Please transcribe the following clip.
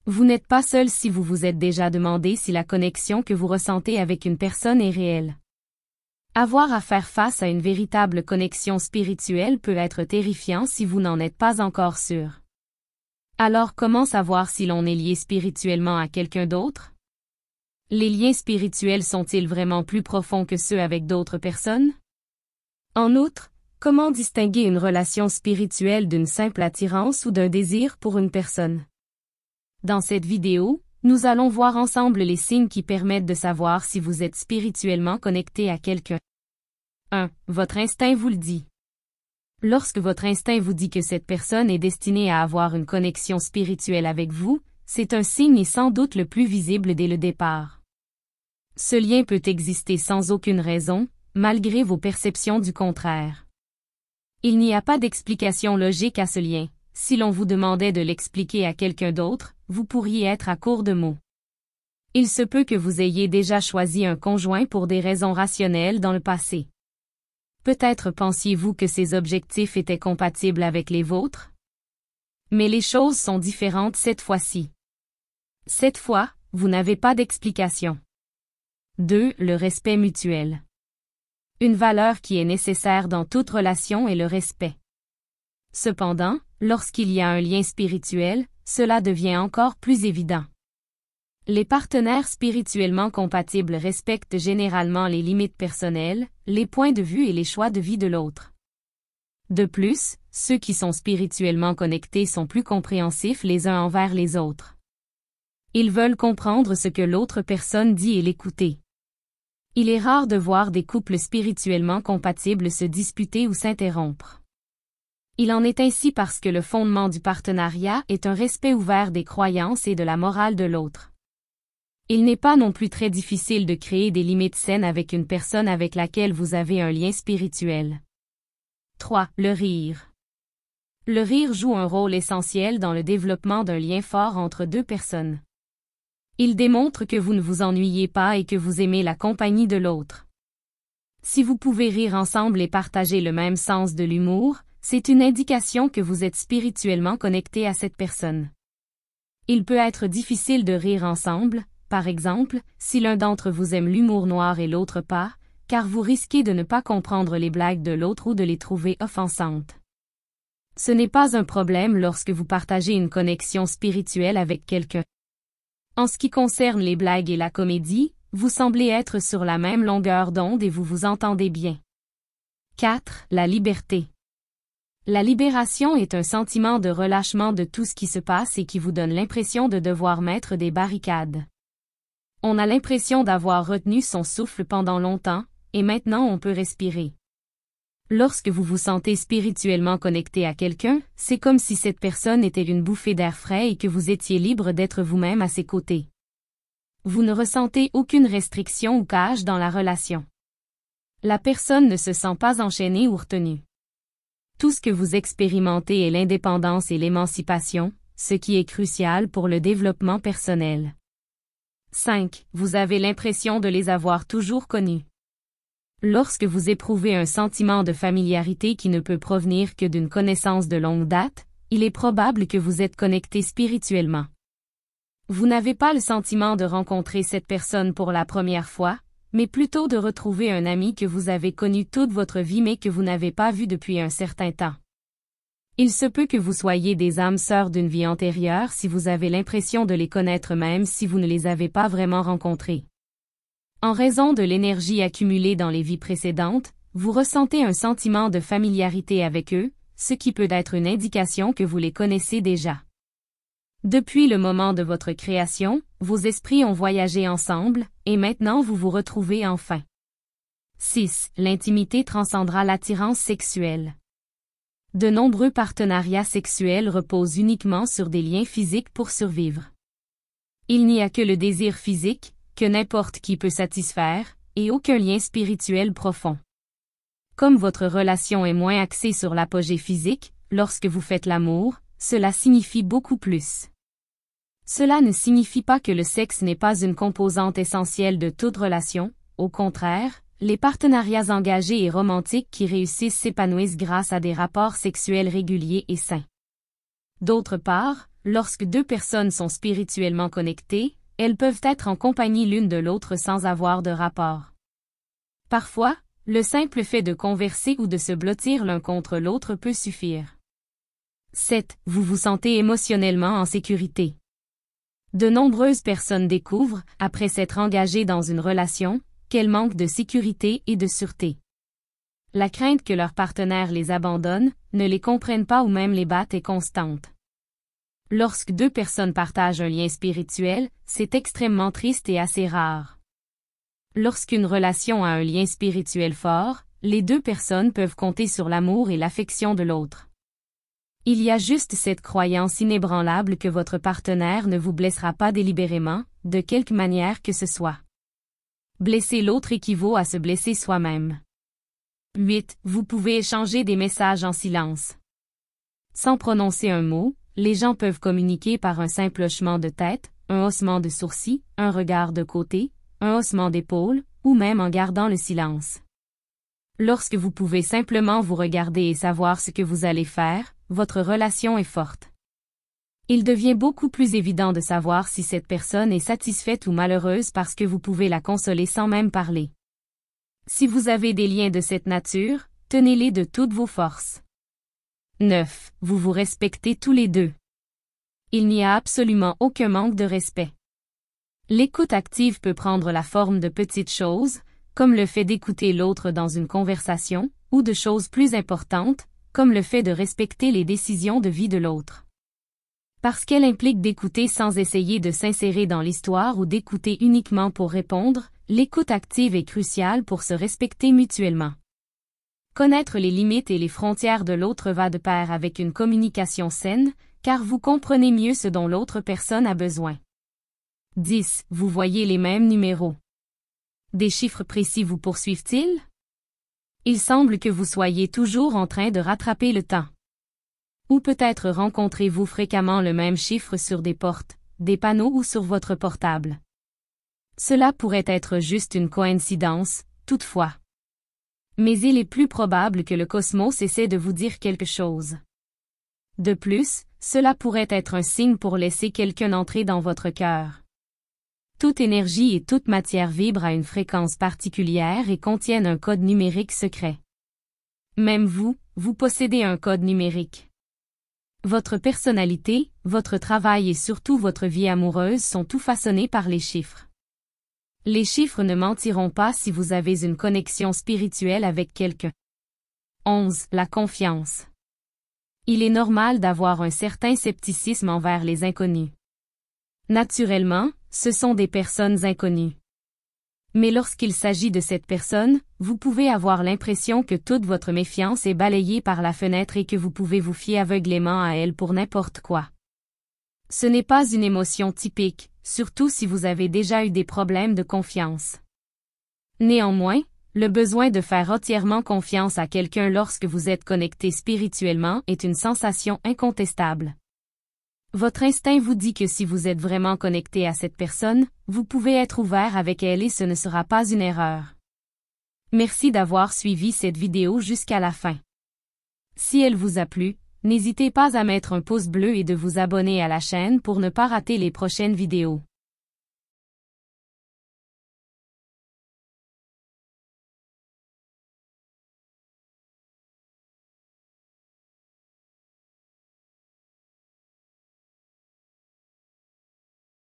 Vous n'êtes pas seul si vous vous êtes déjà demandé si la connexion que vous ressentez avec une personne est réelle. Avoir à faire face à une véritable connexion spirituelle peut être terrifiant si vous n'en êtes pas encore sûr. Alors comment savoir si l'on est lié spirituellement à quelqu'un d'autre? Les liens spirituels sont-ils vraiment plus profonds que ceux avec d'autres personnes? En outre, comment distinguer une relation spirituelle d'une simple attirance ou d'un désir pour une personne? Dans cette vidéo, nous allons voir ensemble les signes qui permettent de savoir si vous êtes spirituellement connecté à quelqu'un. 1. Votre instinct vous le dit. Lorsque votre instinct vous dit que cette personne est destinée à avoir une connexion spirituelle avec vous, c'est un signe et sans doute le plus visible dès le départ. Ce lien peut exister sans aucune raison, malgré vos perceptions du contraire. Il n'y a pas d'explication logique à ce lien. Si l'on vous demandait de l'expliquer à quelqu'un d'autre, vous pourriez être à court de mots. Il se peut que vous ayez déjà choisi un conjoint pour des raisons rationnelles dans le passé. Peut-être pensiez-vous que ses objectifs étaient compatibles avec les vôtres? Mais les choses sont différentes cette fois-ci. Cette fois, vous n'avez pas d'explication. 2. Le respect mutuel. Une valeur qui est nécessaire dans toute relation est le respect. Cependant, lorsqu'il y a un lien spirituel, cela devient encore plus évident. Les partenaires spirituellement compatibles respectent généralement les limites personnelles, les points de vue et les choix de vie de l'autre. De plus, ceux qui sont spirituellement connectés sont plus compréhensifs les uns envers les autres. Ils veulent comprendre ce que l'autre personne dit et l'écouter. Il est rare de voir des couples spirituellement compatibles se disputer ou s'interrompre. Il en est ainsi parce que le fondement du partenariat est un respect ouvert des croyances et de la morale de l'autre. Il n'est pas non plus très difficile de créer des limites saines avec une personne avec laquelle vous avez un lien spirituel. 3. Le rire. Le rire joue un rôle essentiel dans le développement d'un lien fort entre deux personnes. Il démontre que vous ne vous ennuyez pas et que vous aimez la compagnie de l'autre. Si vous pouvez rire ensemble et partager le même sens de l'humour, c'est une indication que vous êtes spirituellement connecté à cette personne. Il peut être difficile de rire ensemble, par exemple, si l'un d'entre vous aime l'humour noir et l'autre pas, car vous risquez de ne pas comprendre les blagues de l'autre ou de les trouver offensantes. Ce n'est pas un problème lorsque vous partagez une connexion spirituelle avec quelqu'un. En ce qui concerne les blagues et la comédie, vous semblez être sur la même longueur d'onde et vous vous entendez bien. 4. La liberté. La libération est un sentiment de relâchement de tout ce qui se passe et qui vous donne l'impression de devoir mettre des barricades. On a l'impression d'avoir retenu son souffle pendant longtemps, et maintenant on peut respirer. Lorsque vous vous sentez spirituellement connecté à quelqu'un, c'est comme si cette personne était une bouffée d'air frais et que vous étiez libre d'être vous-même à ses côtés. Vous ne ressentez aucune restriction ou cage dans la relation. La personne ne se sent pas enchaînée ou retenue. Tout ce que vous expérimentez est l'indépendance et l'émancipation, ce qui est crucial pour le développement personnel. 5. Vous avez l'impression de les avoir toujours connus. Lorsque vous éprouvez un sentiment de familiarité qui ne peut provenir que d'une connaissance de longue date, il est probable que vous êtes connecté spirituellement. Vous n'avez pas le sentiment de rencontrer cette personne pour la première fois, mais plutôt de retrouver un ami que vous avez connu toute votre vie mais que vous n'avez pas vu depuis un certain temps. Il se peut que vous soyez des âmes sœurs d'une vie antérieure si vous avez l'impression de les connaître même si vous ne les avez pas vraiment rencontrés. En raison de l'énergie accumulée dans les vies précédentes, vous ressentez un sentiment de familiarité avec eux, ce qui peut être une indication que vous les connaissez déjà. Depuis le moment de votre création, vos esprits ont voyagé ensemble, et maintenant vous vous retrouvez enfin. 6. L'intimité transcendra l'attirance sexuelle. De nombreux partenariats sexuels reposent uniquement sur des liens physiques pour survivre. Il n'y a que le désir physique, que n'importe qui peut satisfaire, et aucun lien spirituel profond. Comme votre relation est moins axée sur l'apogée physique, lorsque vous faites l'amour, cela signifie beaucoup plus. Cela ne signifie pas que le sexe n'est pas une composante essentielle de toute relation, au contraire, les partenariats engagés et romantiques qui réussissent s'épanouissent grâce à des rapports sexuels réguliers et sains. D'autre part, lorsque deux personnes sont spirituellement connectées, elles peuvent être en compagnie l'une de l'autre sans avoir de rapport. Parfois, le simple fait de converser ou de se blottir l'un contre l'autre peut suffire. 7. Vous vous sentez émotionnellement en sécurité. De nombreuses personnes découvrent, après s'être engagées dans une relation, qu'elles manquent de sécurité et de sûreté. La crainte que leur partenaire les abandonne, ne les comprenne pas ou même les batte est constante. Lorsque deux personnes partagent un lien spirituel, c'est extrêmement triste et assez rare. Lorsqu'une relation a un lien spirituel fort, les deux personnes peuvent compter sur l'amour et l'affection de l'autre. Il y a juste cette croyance inébranlable que votre partenaire ne vous blessera pas délibérément, de quelque manière que ce soit. Blesser l'autre équivaut à se blesser soi-même. 8. Vous pouvez échanger des messages en silence. Sans prononcer un mot, les gens peuvent communiquer par un simple hochement de tête, un haussement de sourcils, un regard de côté, un haussement d'épaule, ou même en gardant le silence. Lorsque vous pouvez simplement vous regarder et savoir ce que vous allez faire, votre relation est forte. Il devient beaucoup plus évident de savoir si cette personne est satisfaite ou malheureuse parce que vous pouvez la consoler sans même parler. Si vous avez des liens de cette nature, tenez-les de toutes vos forces. 9. Vous vous respectez tous les deux. Il n'y a absolument aucun manque de respect. L'écoute active peut prendre la forme de petites choses, comme le fait d'écouter l'autre dans une conversation, ou de choses plus importantes, comme le fait de respecter les décisions de vie de l'autre. Parce qu'elle implique d'écouter sans essayer de s'insérer dans l'histoire ou d'écouter uniquement pour répondre, l'écoute active est cruciale pour se respecter mutuellement. Connaître les limites et les frontières de l'autre va de pair avec une communication saine, car vous comprenez mieux ce dont l'autre personne a besoin. 10. Vous voyez les mêmes numéros. Des chiffres précis vous poursuivent-ils? Il semble que vous soyez toujours en train de rattraper le temps. Ou peut-être rencontrez-vous fréquemment le même chiffre sur des portes, des panneaux ou sur votre portable. Cela pourrait être juste une coïncidence, toutefois. Mais il est plus probable que le cosmos essaie de vous dire quelque chose. De plus, cela pourrait être un signe pour laisser quelqu'un entrer dans votre cœur. Toute énergie et toute matière vibrent à une fréquence particulière et contiennent un code numérique secret. Même vous, vous possédez un code numérique. Votre personnalité, votre travail et surtout votre vie amoureuse sont tout façonnés par les chiffres. Les chiffres ne mentiront pas si vous avez une connexion spirituelle avec quelqu'un. 11. La confiance. Il est normal d'avoir un certain scepticisme envers les inconnus. Naturellement, ce sont des personnes inconnues. Mais lorsqu'il s'agit de cette personne, vous pouvez avoir l'impression que toute votre méfiance est balayée par la fenêtre et que vous pouvez vous fier aveuglément à elle pour n'importe quoi. Ce n'est pas une émotion typique, surtout si vous avez déjà eu des problèmes de confiance. Néanmoins, le besoin de faire entièrement confiance à quelqu'un lorsque vous êtes connecté spirituellement est une sensation incontestable. Votre instinct vous dit que si vous êtes vraiment connecté à cette personne, vous pouvez être ouvert avec elle et ce ne sera pas une erreur. Merci d'avoir suivi cette vidéo jusqu'à la fin. Si elle vous a plu, n'hésitez pas à mettre un pouce bleu et de vous abonner à la chaîne pour ne pas rater les prochaines vidéos.